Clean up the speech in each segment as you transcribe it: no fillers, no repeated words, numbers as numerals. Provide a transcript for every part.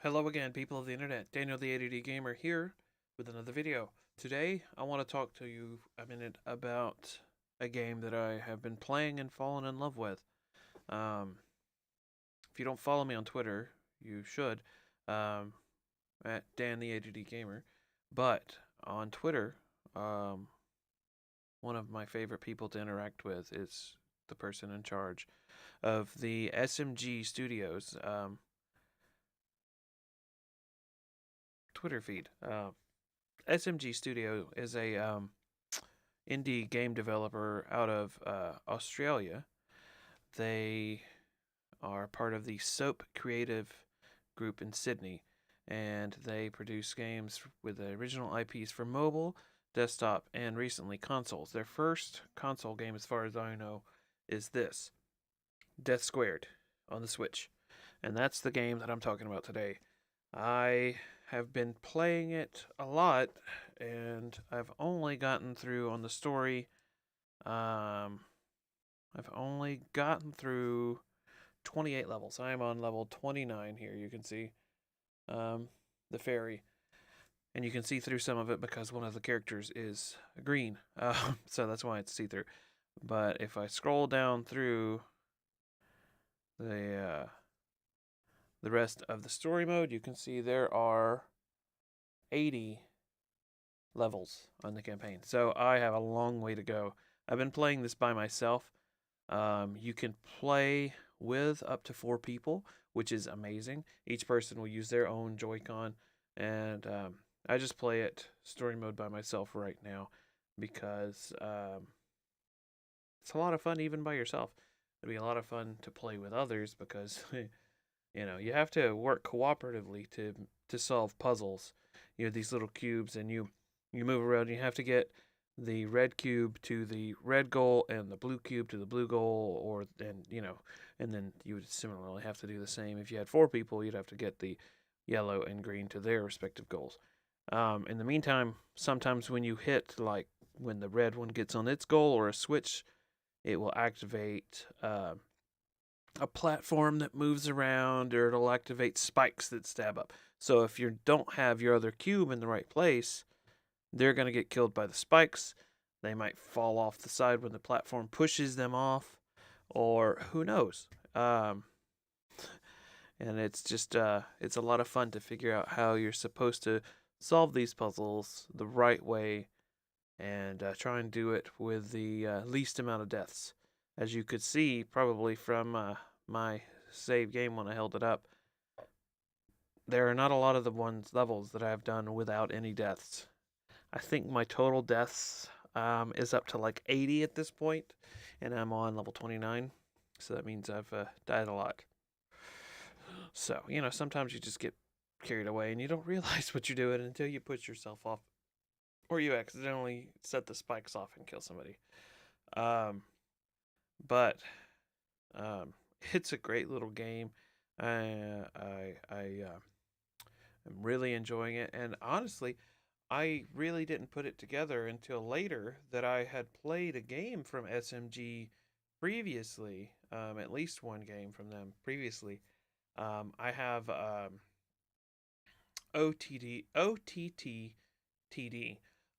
Hello again, people of the internet. Daniel the ADD Gamer here with another video. Today, I want to talk to you a minute about a game that I have been playing and fallen in love with. Um, if you don't follow me on Twitter, you should, um, at Dan the ADD Gamer. But on Twitter, um, one of my favorite people to interact with is the person in charge of the SMG Studios Twitter feed. SMG Studio is a indie game developer out of Australia. They are part of the Soap Creative Group in Sydney, and they produce games with the original IPs for mobile, desktop, and recently consoles. Their first console game, as far as I know, is this Death Squared on the Switch. And that's the game that I'm talking about today. I have been playing it a lot, and I've only gotten through on the story. Um, I've only gotten through 28 levels. I am on level 29 here. You can see um, the fairy, and you can see through some of it because one of the characters is green. So that's why it's see through. But if I scroll down through the uh, the rest of the story mode, you can see there are 80 levels on the campaign. So I have a long way to go. I've been playing this by myself. You can play with up to 4 people, which is amazing. Each person will use their own Joy-Con, and I just play it story mode by myself right now because it's a lot of fun even by yourself. It'd be a lot of fun to play with others because you have to work cooperatively to solve puzzles. You have these little cubes, and you move around. You have to get the red cube to the red goal and the blue cube to the blue goal, and then you would similarly have to do the same. If you had 4 people, you'd have to get the yellow and green to their respective goals. In the meantime, sometimes when you hit, like when the red one gets on its goal or a switch, it will activate a platform that moves around, or it'll activate spikes that stab up. So if you don't have your other cube in the right place, they're going to get killed by the spikes. They might fall off the side when the platform pushes them off, or who knows. And it's just it's a lot of fun to figure out how you're supposed to solve these puzzles the right way, and try and do it with the least amount of deaths. As you could see, probably from my save game when I held it up, there are not a lot of the levels that I've done without any deaths. I think my total deaths is up to like 80 at this point, and I'm on level 29, so that means I've died a lot. So, sometimes you just get carried away and you don't realize what you're doing until you put yourself off, or you accidentally set the spikes off and kill somebody. Um, but it's a great little game. I am really enjoying it, and honestly, I really didn't put it together until later that I had played a game from SMG previously, at least one game from them previously. I have OTTTD,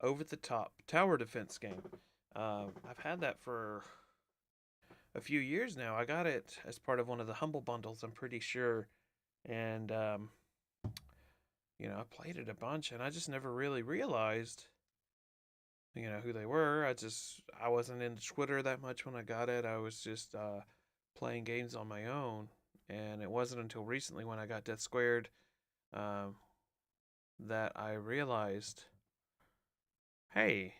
over the top tower defense game. I've had that for a few years now. I got it as part of one of the Humble Bundles, I'm pretty sure. And, I played it a bunch, and I just never really realized, who they were. I wasn't into Twitter that much when I got it. I was just playing games on my own. And it wasn't until recently when I got Death Squared um, that I realized, hey,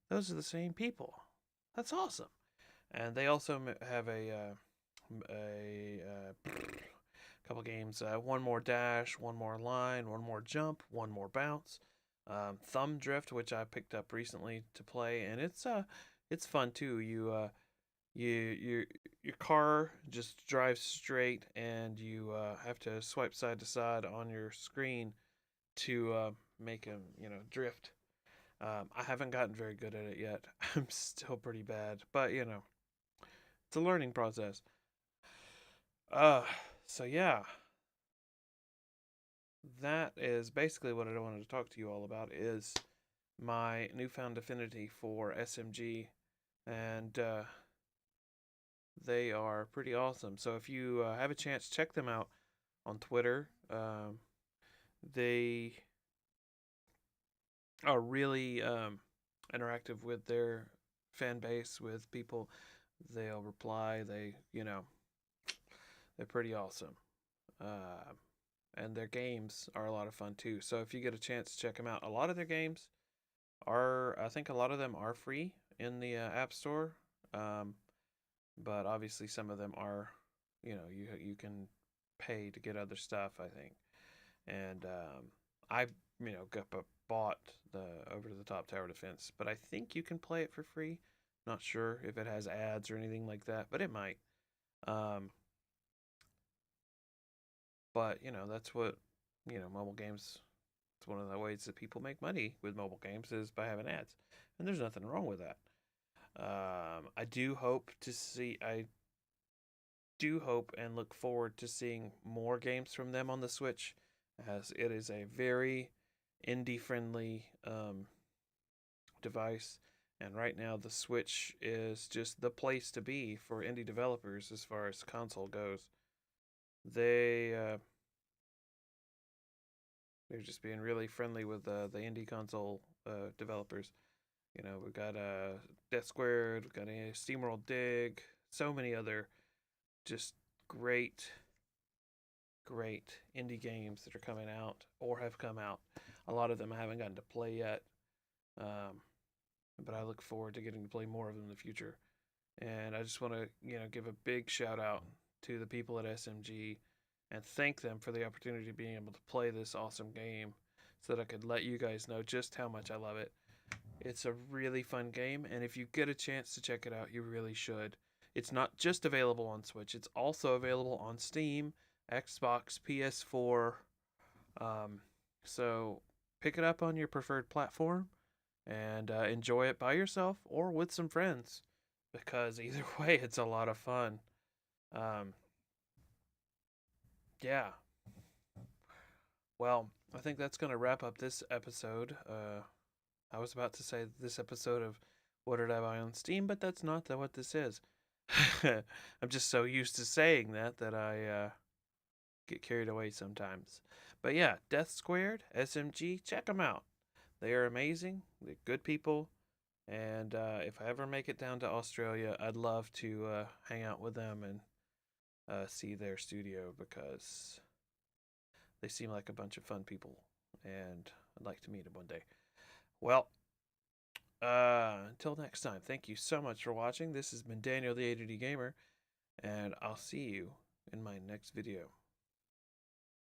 those are the same people. That's awesome. And they also have a couple games. One more dash, one more line, one more jump, one more bounce. Thumb drift, which I picked up recently to play, and it's fun too. Your car just drives straight, and you have to swipe side to side on your screen to make him drift. I haven't gotten very good at it yet. I'm still pretty bad, but it's a learning process. Uh, so yeah, that is basically what I wanted to talk to you all about is my newfound affinity for SMG, and they are pretty awesome. So if you have a chance, check them out on Twitter. They are really interactive with their fan base, with people. They'll reply. They're pretty awesome. Uh, and their games are a lot of fun too. So if you get a chance, check them out. A lot of their games I think a lot of them are free in the App Store, um, but obviously some of them are, you can pay to get other stuff. I think, and I, bought the Over the Top Tower Defense, but I think you can play it for free. Not sure if it has ads or anything like that, but it might. Um, but that's what mobile games. It's one of the ways that people make money with mobile games is by having ads, and there's nothing wrong with that. I do hope to see. I do hope and look forward to seeing more games from them on the Switch, as it is a very indie friendly device. And right now, the Switch is just the place to be for indie developers as far as console goes. They they're just being really friendly with the indie console developers. We've got Death Squared, we've got a SteamWorld Dig, so many other just great, great indie games that are coming out or have come out. A lot of them I haven't gotten to play yet, um, but I look forward to getting to play more of them in the future. And I just want to, give a big shout out to the people at SMG and thank them for the opportunity of being able to play this awesome game so that I could let you guys know just how much I love it. It's a really fun game, and if you get a chance to check it out, you really should. It's not just available on Switch, it's also available on Steam, Xbox, PS4. Um, so pick it up on your preferred platform and enjoy it by yourself or with some friends because either way, it's a lot of fun. Um, yeah. Well, I think that's going to wrap up this episode. I was about to say this episode of What Did I Buy on Steam, but that's not what this is. I'm just so used to saying that I get carried away sometimes. But yeah, Death Squared, SMG, check them out. They are amazing. They're good people. And if I ever make it down to Australia, I'd love to hang out with them and see their studio because they seem like a bunch of fun people. And I'd like to meet them one day. Well, until next time, thank you so much for watching. This has been Daniel the ADD Gamer, and I'll see you in my next video.